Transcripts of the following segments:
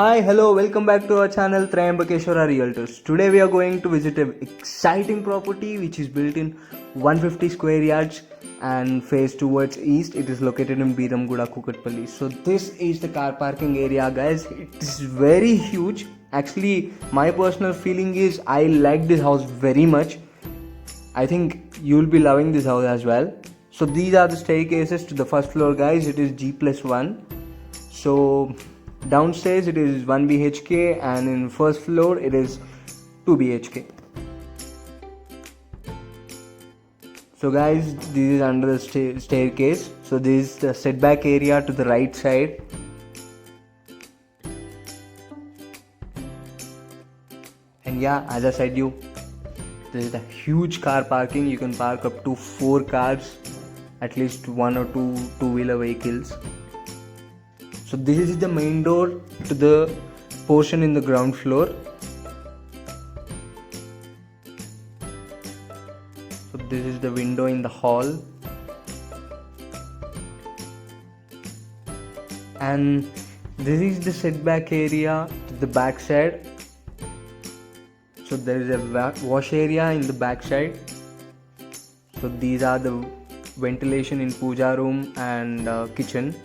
Hi, hello, welcome back to our channel Trayambakeshwara Realtors. Today we are going to visit an exciting property which is built in 150 square yards and face towards east. It is located in Biramguda, Kukatpalli. So this is the car parking area, guys. It is very huge. Actually, my personal feeling is I like this house very much. I think you'll be loving this house as well. So these are the staircases to the first floor, guys. It is G+1. So downstairs it is 1 BHK and in first floor it is 2 BHK. So guys, this is under the staircase. So this is the setback area to the right side. And yeah, as I said you, this is a huge car parking. You can park up to 4 cars, at least 1 or 2 two-wheeler vehicles. So this is the main door to the portion in the ground floor. So this is the window in the hall. And this is the setback area to the back side. So there is a wash area in the back side. So these are the ventilation in puja room and kitchen.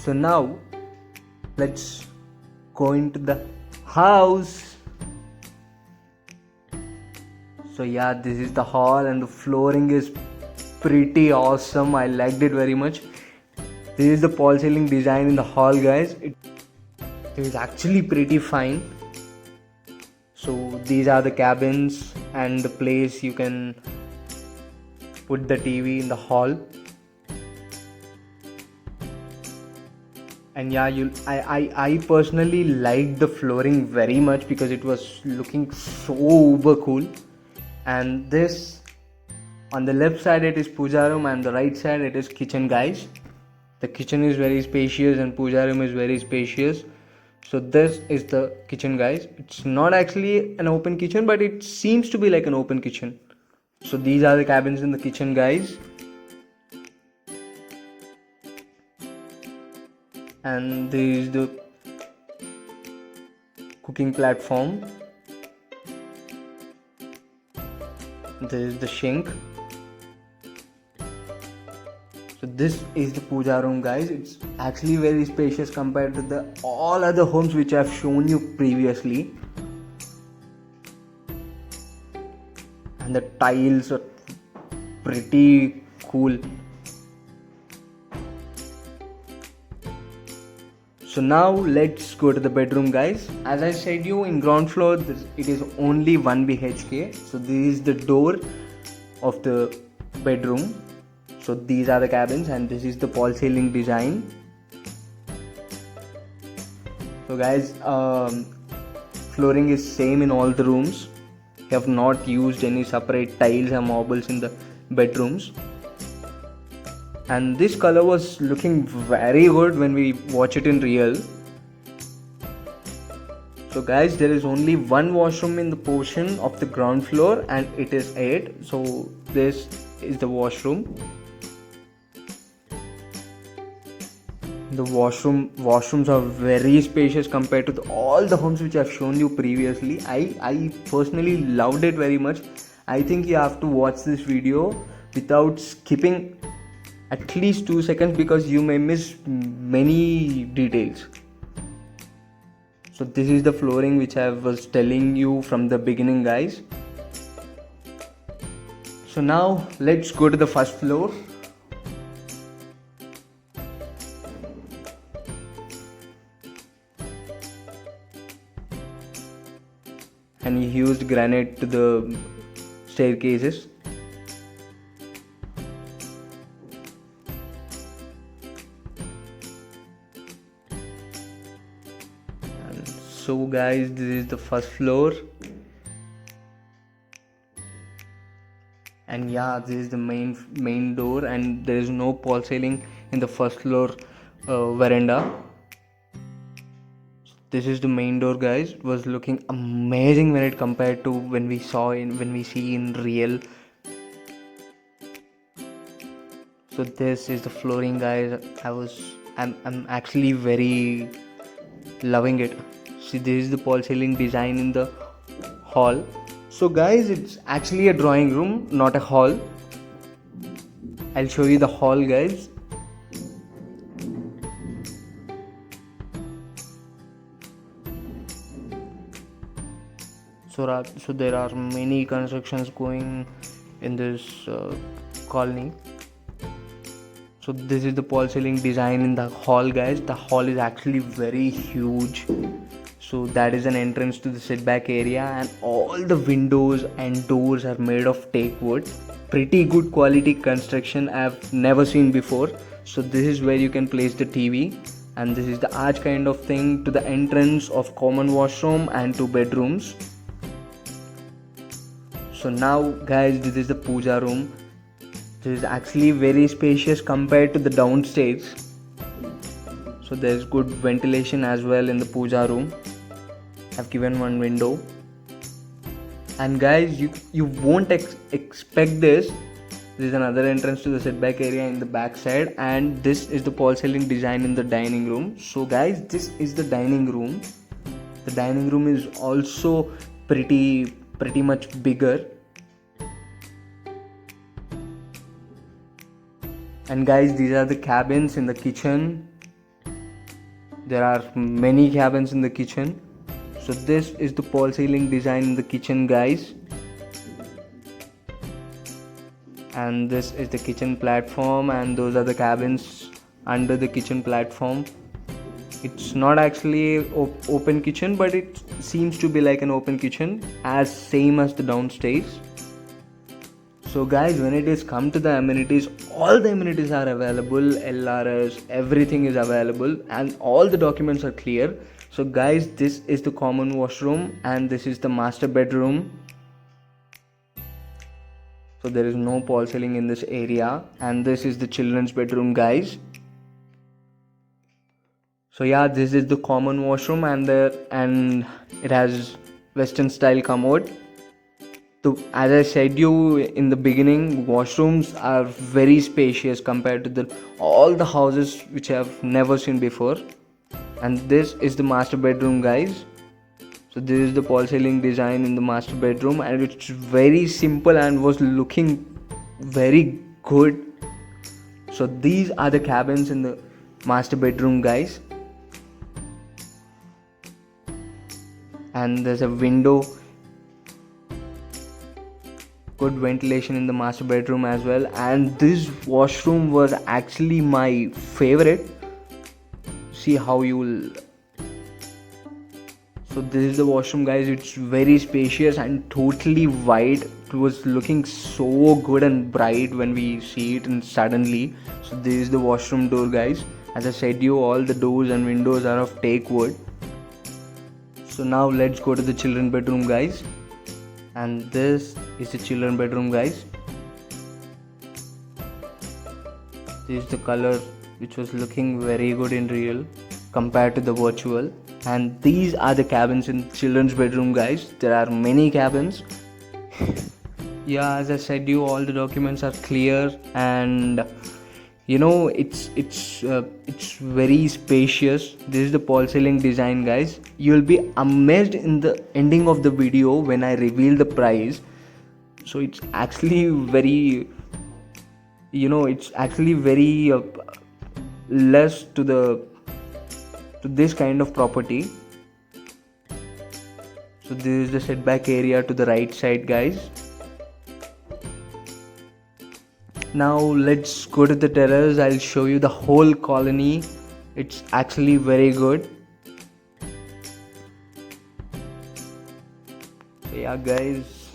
So now let's go into the house. So yeah, this is the hall and the flooring is pretty awesome. I liked it very much. This is the false ceiling design in the hall, guys. It is actually pretty fine. So these are the cabins and the place you can put the TV in the hall. And yeah, I personally liked the flooring very much because it was looking so uber cool. And this, on the left side it is puja room and the right side it is kitchen, guys. The kitchen is very spacious and puja room is very spacious. So this is the kitchen, guys. It's not actually an open kitchen, but it seems to be like an open kitchen. So these are the cabins in the kitchen, guys. And this is the cooking platform. This is the sink. So this is the puja room, guys. It's actually very spacious compared to the all other homes which I've shown you previously. And the tiles are pretty cool. So now let's go to the bedroom, guys. As I said you, in ground floor it is only 1 BHK. So this is the door of the bedroom. So these are the cabins and this is the false ceiling design. So guys, flooring is same in all the rooms. We have not used any separate tiles or marbles in the bedrooms. And this color was looking very good when we watch it in real. So guys, there is only one washroom in the portion of the ground floor and it is 8. So this is the washroom. The washrooms are very spacious compared to all the homes which I've shown you previously. I personally loved it very much. I think you have to watch this video without skipping at least 2 seconds because you may miss many details. So this is the flooring which I was telling you from the beginning, guys. So now let's go to the first floor. And he used granite to the staircases. And so guys, this is the first floor. And yeah, this is the main door and there is no false ceiling in the first floor veranda. This is the main door, guys. It was looking amazing when it compared to when we see in real. So this is the flooring, guys. I'm actually very loving it. See, this is the false ceiling design in the hall. So guys, it's actually a drawing room, not a hall. I'll show you the hall, guys. So there are many constructions going in this colony. So this is the false ceiling design in the hall, guys. The hall is actually very huge. So that is an entrance to the setback area, and all the windows and doors are made of teak wood. Pretty good quality construction I've never seen before. So this is where you can place the TV, and this is the arch kind of thing to the entrance of common washroom and 2 bedrooms. So now guys, this is the puja room. This is actually very spacious compared to the downstairs. So there's good ventilation as well in the puja room. I've given one window. And guys, you won't expect this. This is another entrance to the setback area in the back side, and this is the false ceiling design in the dining room. So guys, this is the dining room. The dining room is also pretty much bigger. And guys, these are the cabins in the kitchen. There are many cabins in the kitchen. So this is the false ceiling design in the kitchen, guys. And this is the kitchen platform, and those are the cabins under the kitchen platform. It's not actually open kitchen, but it seems to be like an open kitchen, as same as the downstairs. So guys, when it is come to the amenities, all the amenities are available. LRS, everything is available, and all the documents are clear. So guys, this is the common washroom, and this is the master bedroom. So there is no false ceiling in this area, and this is the children's bedroom, guys. So yeah, this is the common washroom, and it has Western style commode. So as I said you in the beginning, washrooms are very spacious compared to all the houses which I have never seen before. And this is the master bedroom, guys. So this is the false ceiling design in the master bedroom, and it's very simple and was looking very good. So these are the cabins in the master bedroom, guys. And there's a window. Good ventilation in the master bedroom as well, and this washroom was actually my favorite. See how you will. So this is the washroom, guys. It's very spacious and totally white. It was looking so good and bright when we see it, and suddenly. So this is the washroom door, guys. As I said you, all the doors and windows are of teak wood. So now let's go to the children bedroom, guys. And this is the children bedroom, guys. This is the color which was looking very good in real compared to the virtual. And these are the cabins in children's bedroom, guys. There are many cabins. Yeah, as I said you, all the documents are clear, and you know it's very spacious. This is the false ceiling design, guys. You'll be amazed in the ending of the video when I reveal the price. So it's actually very less to this kind of property. So this is the setback area to the right side, guys. Now let's go to the terrace. I'll show you the whole colony. It's actually very good. So yeah, guys,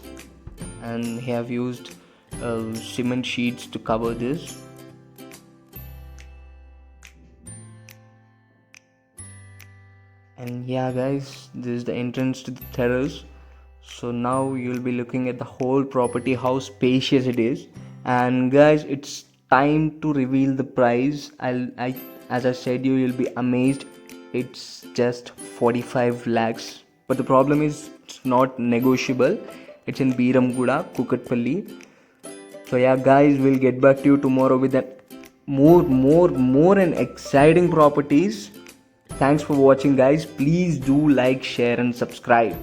and we have used cement sheets to cover this. And yeah, guys, this is the entrance to the terrace. So now you'll be looking at the whole property, how spacious it is. And guys, it's time to reveal the price. As I said, you'll be amazed. It's just 45 lakhs. But the problem is, it's not negotiable. It's in Biramguda, Kukatpalli. So yeah, guys, we'll get back to you tomorrow with an more and exciting properties. Thanks for watching, guys. Please do like, share and subscribe.